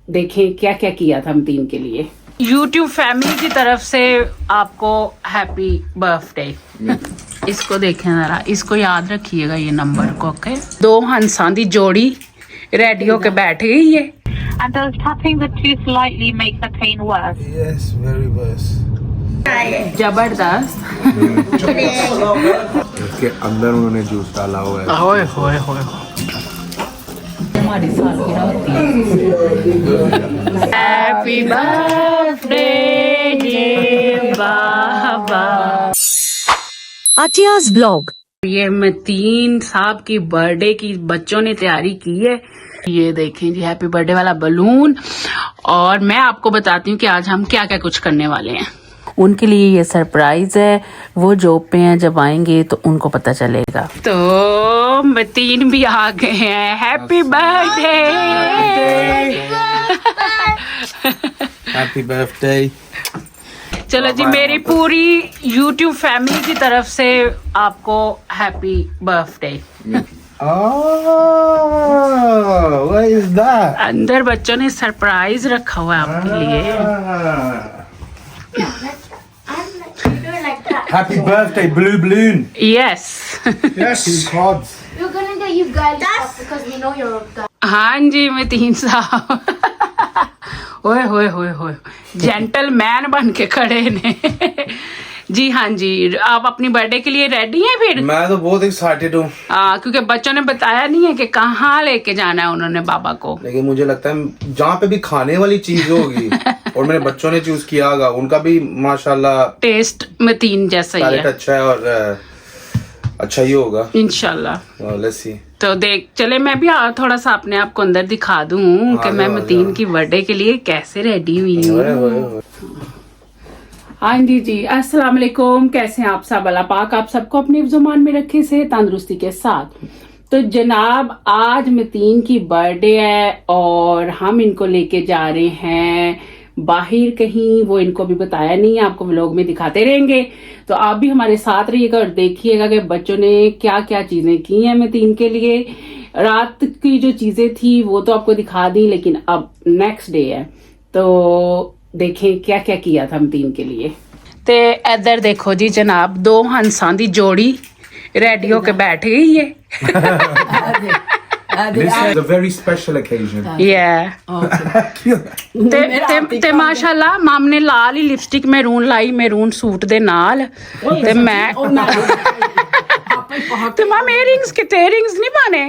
देखें क्या क्या किया था मतीन के लिए। YouTube फैमिली की तरफ से आपको हैप्पी बर्थडे। इसको देखें जरा, इसको याद रखिएगा ये नंबर को। ओके, दो हंसा दी जोड़ी रेडी होके बैठ गई है। And does tapping the tooth lightly make the pain worse? Yes, very worse. जबरदस्त। इसके अंदर उन्होंने जूस डाला हुआ है। ओए होए होए, हमारी सालगिरह होती है। हैप्पी बर्थडे डियर बाबा। आतियाज ब्लॉग। ये मतीन साहब की बर्थडे की बच्चों ने तैयारी की है। ये देखें जी, हैप्पी बर्थडे वाला बलून। और मैं आपको बताती हूँ कि आज हम क्या क्या कुछ करने वाले हैं। उनके लिए ये सरप्राइज है, वो जॉब पे हैं, जब आएंगे तो उनको पता चलेगा। तो मतीन भी आ गए हैं। Happy birthday. Happy birthday. चलो जी, मेरी पूरी YouTube फैमिली की तरफ से आपको happy birthday. What is that? अंदर बच्चों ने सरप्राइज रखा हुआ है आपके लिए। Happy birthday, blue balloon. Yes. Yes, cards. We're gonna get you guys off because we know you're a guy. हाँ जी, मतीन साहब। ओए होए होए होए, जेंटलमैन बन के खड़े ने। जी हाँ जी, आप अपनी बर्थडे के लिए रेडी हैं फिर? मैं तो बहुत एक्साइटेड हूँ। क्योंकि बच्चों ने बताया नहीं है कि कहाँ लेके जाना है उन्होंने बाबा को। लेकिन मुझे लगता है जहाँ पे भी खाने वाली चीज होगी और मेरे बच्चों ने चूज किया होगा, उनका भी माशाल्लाह टेस्ट मतीन जैसा ही पैलेट है। अच्छा है और अच्छा ही होगा इंशाल्लाह। Let's see. तो देख चले, मैं भी थोड़ा सा अपने आप को अंदर दिखा दूं कि मैं मतीन की बर्थडे के लिए कैसे रेडी हुई हूँ। हाँ जी जी, अस्सलाम वालेकुम। कैसे हैं आप सब? अल्लाह पाक आप सबको अपने जुमान में रखे, से तंदुरुस्ती के साथ। तो जनाब, आज मतीन की बर्थडे है और हम इनको लेके जा रहे हैं बाहर कहीं। वो इनको भी बताया नहीं है, आपको व्लॉग में दिखाते रहेंगे। तो आप भी हमारे साथ रहिएगा और देखिएगा कि बच्चों ने क्या क्या चीजें की हैं मतीन के लिए। रात की जो चीजें थी वो तो आपको दिखा दी, लेकिन अब नेक्स्ट डे है तो देखें क्या क्या किया था मतीन के लिए। ते इधर देखो जी जनाब, दो हंसा दी जोड़ी रेडी होके बैठ गई है। This is a very special occasion. ते माशाल्लाह माम ने लाल ही लिपस्टिक मैरून लाई, मैरून सूट दे नाल। ते मैं ते माम इयरिंग्स नहीं पाने?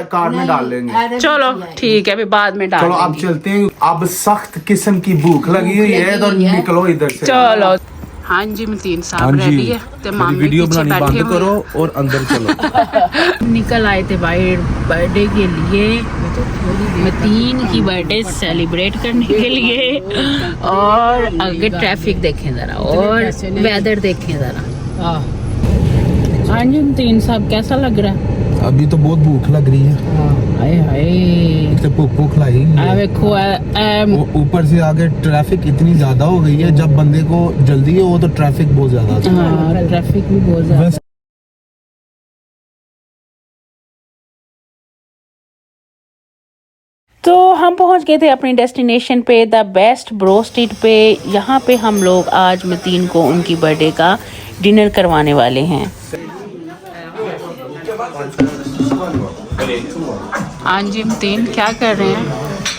कार में डाल लेंगे। चलो ठीक है, अभी बाद में डाल चलो अब चलते हैं। अब सख्त किस्म की भूख लगी हुई है तो निकलो इधर से। चलो। हाँ जी, मतीन साहब रेडी है। तो माम वीडियो बनानी बंद करो और अंदर चलो। निकल आए थे बाहर बर्थडे के लिए, मतीन की बर्थडे सेलिब्रेट करने के लिए। और आगे ट्रैफिक देखें जरा और वेदर देखें जरा। हाँ जी मतीन साहब, कैसा लग रहा है? अभी तो बहुत भूख लग रही है। हाय हाय, तो भूख लगी देखो ऊपर से आगे ट्रैफिक इतनी ज्यादा हो गई है। जब बंदे को जल्दी है वो तो ट्रैफिक बहुत ज्यादा। हाँ, ट्रैफिक भी बहुत ज्यादा। तो हम पहुंच गए थे अपनी डेस्टिनेशन पे, द बेस्ट ब्रो स्ट्रीट पे। यहाँ पे हम लोग आज मतीन को उनकी बर्थडे का डिनर करवाने वाले हैं। हाँ जी मतीन, क्या कर रहे हैं?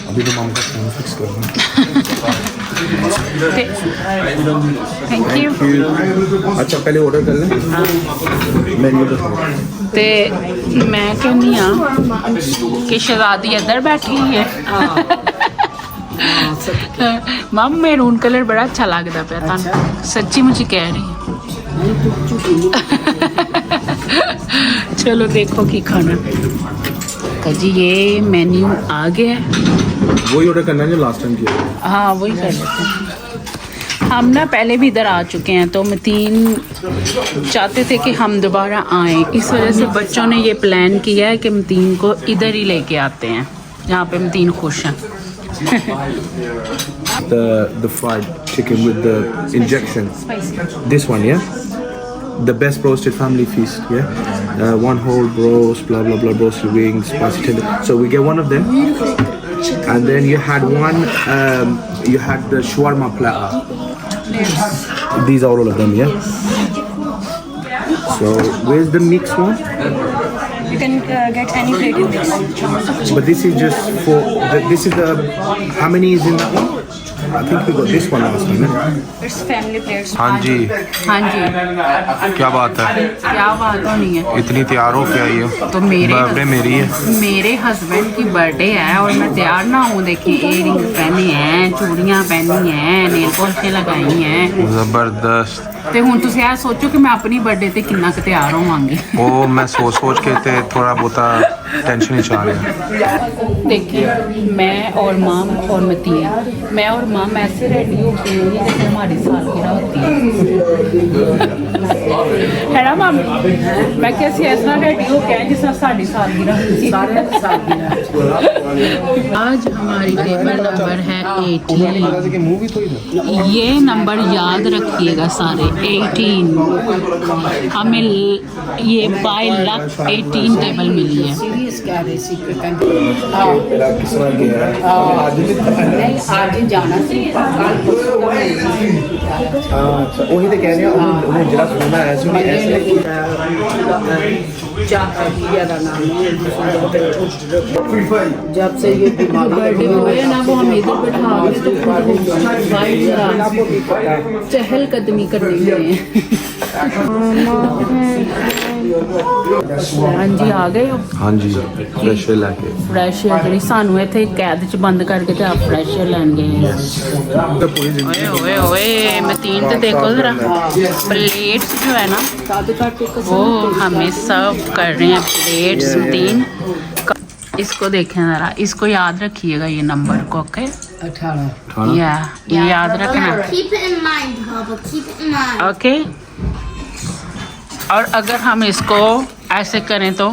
अभी तो मामा का फोन फिक्स कर रहा थैंक यू। हूँ। अच्छा पहले ऑर्डर कर लें। मेन्यू ते मैं कहनी हाँ कि शहजादी इधर बैठी है। मम मैरून कलर बड़ा अच्छा लगता पे तुहानू, सच्ची मुझे कह रही है। चलो देखो की खाना जी। ये मेन्यू आ गया है। वही ऑर्डर करना है जो लास्ट टाइम किया। हाँ वही कर लेते हैं। हम ना पहले भी इधर आ चुके हैं, तो मतीन चाहते थे कि हम दोबारा आएँ, इस वजह से बच्चों ने ये प्लान किया है कि मतीन को इधर ही लेके आते हैं जहाँ पे मतीन खुश हैं। The fried chicken with the injection. This one, yeah. The best roasted family feast, yeah. One whole roast, blah blah blah, roasted wings, spicy tender. So we get one of them. And then you had one, you had the shawarma platter. These are all of them, yeah? So, where's the mixed one? You can get any plate in this. But this is just for, this is the, how many is in that one? I think we got this one last time, yeah? It's family plates. हाँ जी, हाँ जी, क्या बात है? क्या बात होनी है? इतनी तैयार हो क्या ये? तो बर्थडे मेरी है। मेरे हस्बैंड की बर्थडे है और मैं तैयार ना हूँ। देखिए इयररिंग पहनी है, चूड़ियाँ पहनी हैं, नेल पॉलिश लगाई हैं। जबरदस्त। ਤੇ ਹੁਣ ਤੁਸੀਂ ਇਹ ਸੋਚੋ ਕਿ ਮੈਂ ਆਪਣੀ ਬਰਥਡੇ ਤੇ ਕਿੰਨਾ ਕੁ ਤਿਆਰ ਹੋਵਾਂਗੀ। वो मैं सोच के ते थोड़ा बहुता टेंशन ही चाह रहा है। देखिए मैं और माम और मतीन, मैं और माम ऐसे रेडी होते हैं जैसे हमारी सालगिरह होती है ना माम? मैं कैसे ऐसा रेडी हो गया जिस तरह साड़ी सालगिरह होती है। आज हमारी टेबल नंबर है 18। ये नंबर याद रखिएगा सारे, 18। हमें ये बाय लक 18 टेबल मिली है। आज जाना सी ਉਹੀ ਤੇ ਕਹਿ ਰਿਹਾ ਉਹ ਜਿਹੜਾ ਸੋਨਾ ਆਇਆ ਸੀ ਉਹਨੇ ਐਸੇ जब से ये बर्थडे हुए ना वो हम इधर बैठा तो चहलकदमी करने लगे हैं। हाँ जी आ गए हो? हाँ जी, फ्रेश लाके। फ्रैश ਜਿਹੜੀ ਸਾਨੂੰ ਇੱਥੇ ਕੈਦ ਚ ਬੰਦ ਕਰਕੇ ਤੇ ਆਪ ਫਰੈਸ਼ ਲੈਣ ਗਏ हैं। ओए ओए ओए मतीन तो देखो जरा प्लेट्स जो है ना वो हमें सर्व कर रहे हैं प्लेट्स। मतीन इसको देखें जरा, इसको याद रखिएगा ये नंबर को। ओके 18 या ये याद रखना। Keep it in mind, Baba. Keep it in mind. Okay और अगर हम इसको ऐसे करें तो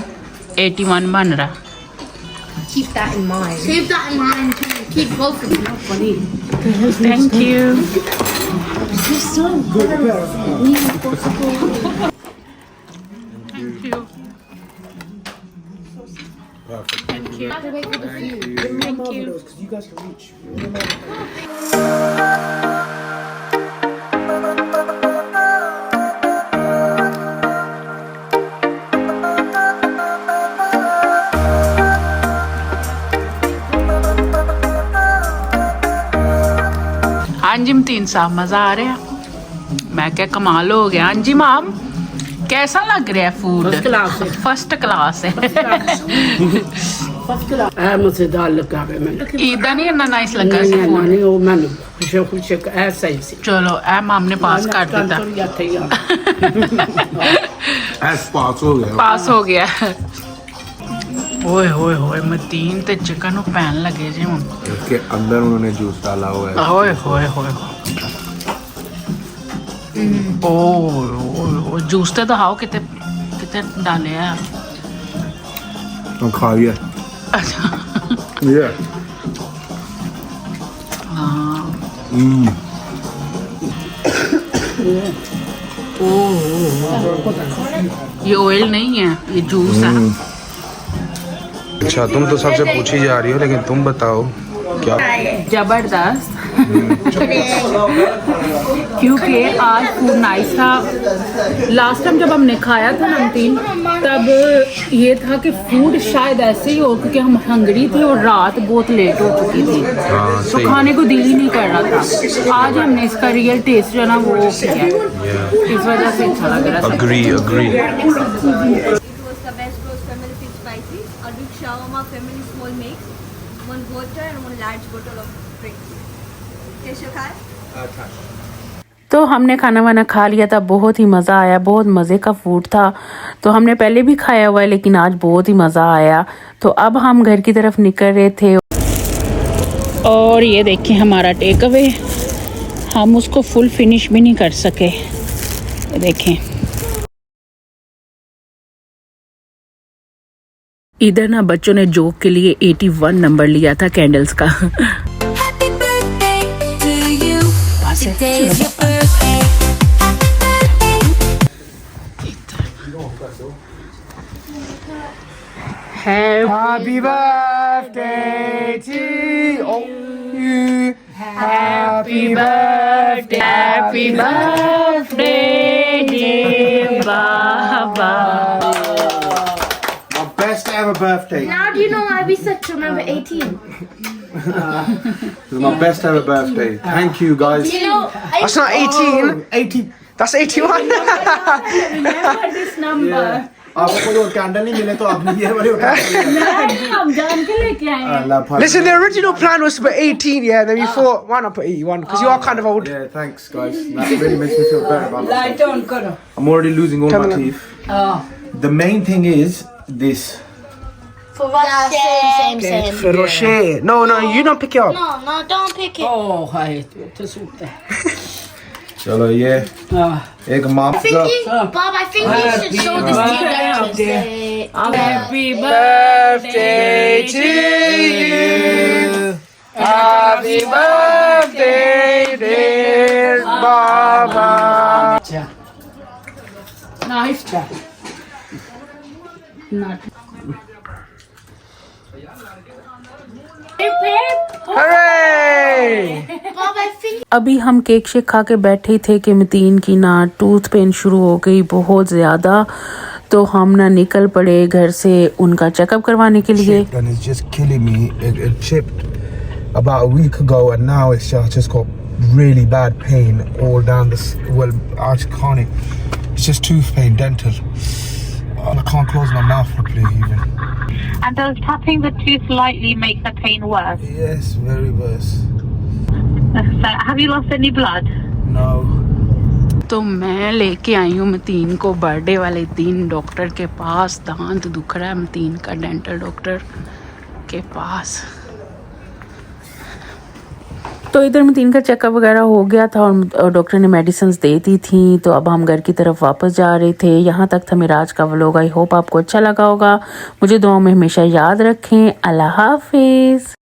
81 बन रहा। Keep that in mind. Keep that in mind too. Keep both of them. Thank you. You're so good. Thank you. Have to wait for the food. Thank you. हाँ जी मतीन साहब मज़ा आ रहा है? मैं क्या कमाल हो गया। हाँ जी माम कैसा लग रहा है फूड? फर्स्ट क्लास है। मज़ेदार लगा मैंने। ईदा नहीं इतना नाइस लगा सी फूड? नहीं वो मैंने खुश ऐसा ही सी। चलो ए माम ने पास कर दिता। पास हो गया। पास हो गया। ओए होए होए मतीन ते चिकन नु पैन लगे जे हुन। इसके अंदर उन्होंने जूस डाला हुआ है। ओए होए होए ओ जूस तो दिखाओ कितने कितने डाले हैं। हम खा लिया। अच्छा ये हाँ ये ऑयल नहीं है, ये जूस है। अच्छा तुम तो सबसे पूछी जा रही हो, लेकिन तुम बताओ क्या? जबरदस्त। क्योंकि आज फूड नाइस था। लास्ट टाइम जब हमने खाया था नमकीन तब ये था कि फूड शायद ऐसे ही हो क्योंकि हम हंगरी थे और रात बहुत लेट हो चुकी थी तो खाने को दिल ही नहीं कर रहा था। आज हमने इसका रियल टेस्ट जो है ना वो किया, इस वजह से अच्छा लग रहा था। Agree The best roast family fish spicy, a big shawarma family small mix, one water and one large bottle of drink. कैसे खाए? तो हमने खाना वाना खा लिया था, बहुत ही मज़ा आया, बहुत मज़े का फूड था। तो हमने पहले भी खाया हुआ है लेकिन आज बहुत ही मज़ा आया। तो अब हम घर की तरफ निकल रहे थे और ये देखें हमारा टेक अवे, हम उसको फुल फिनिश भी नहीं कर सके। ये देखें इधर ना बच्चों ने जोक के लिए 81 नंबर लिया था कैंडल्स का। Happy birthday to you. Happy birthday, happy birthday, dear Baba. My best ever birthday. Now do you know why we said to remember 18? This is my best ever birthday. Thank you guys. You know, That's not 18. 80. That's 81. Remember this number. आपको जो candle नहीं मिले तो आपने ये वाले उठा हम जान के लेके आए। Listen, the original plan was to put 18, yeah, and then we thought, why not put 81? Because you are kind of old. Yeah, thanks guys. That really makes me feel better about myself. Light on करो. I'm already losing all my teeth. हाँ. The main thing is this. for us, same. Rocher. No, you don't pick it up. No, don't pick it. Oh, हाय तो suit है. चलो ये एक माप I think Bob, I think we should show this to them. Say, Happy Birthday to you. Happy birthday, dear Baba. Nice try. Not. Hooray! Bob, I think अभी हम cake shake खा के बैठे थे कि मतीन की ना टूथ पेन शुरू हो गई बहुत ज़्यादा, तो हम ना निकल पड़े घर से उनका चेकअप करवाने के लिए। And it's just killing me. It chipped about a week ago, and now it's just got really bad pain all down this. Well, I just can't. It's just tooth pain, dental. I can't close my mouth properly even. And does tapping the tooth lightly make the pain worse? Yes, very worse. So, have you lost any blood? No. तो मैं लेके आई हूँ मतीन को birthday वाले दिन doctor के पास। दांत दुख रहा है मतीन का, डेंटल डॉक्टर के पास। तो इधर मतीन का चेकअप वगैरह हो गया था और डॉक्टर ने मेडिसिन्स दे दी थी, तो अब हम घर की तरफ वापस जा रहे थे। यहाँ तक था मेरा आज का व्लॉग। आई होप आपको अच्छा लगा होगा। मुझे दुआओं में हमेशा याद रखें। अल्लाह हाफिज़।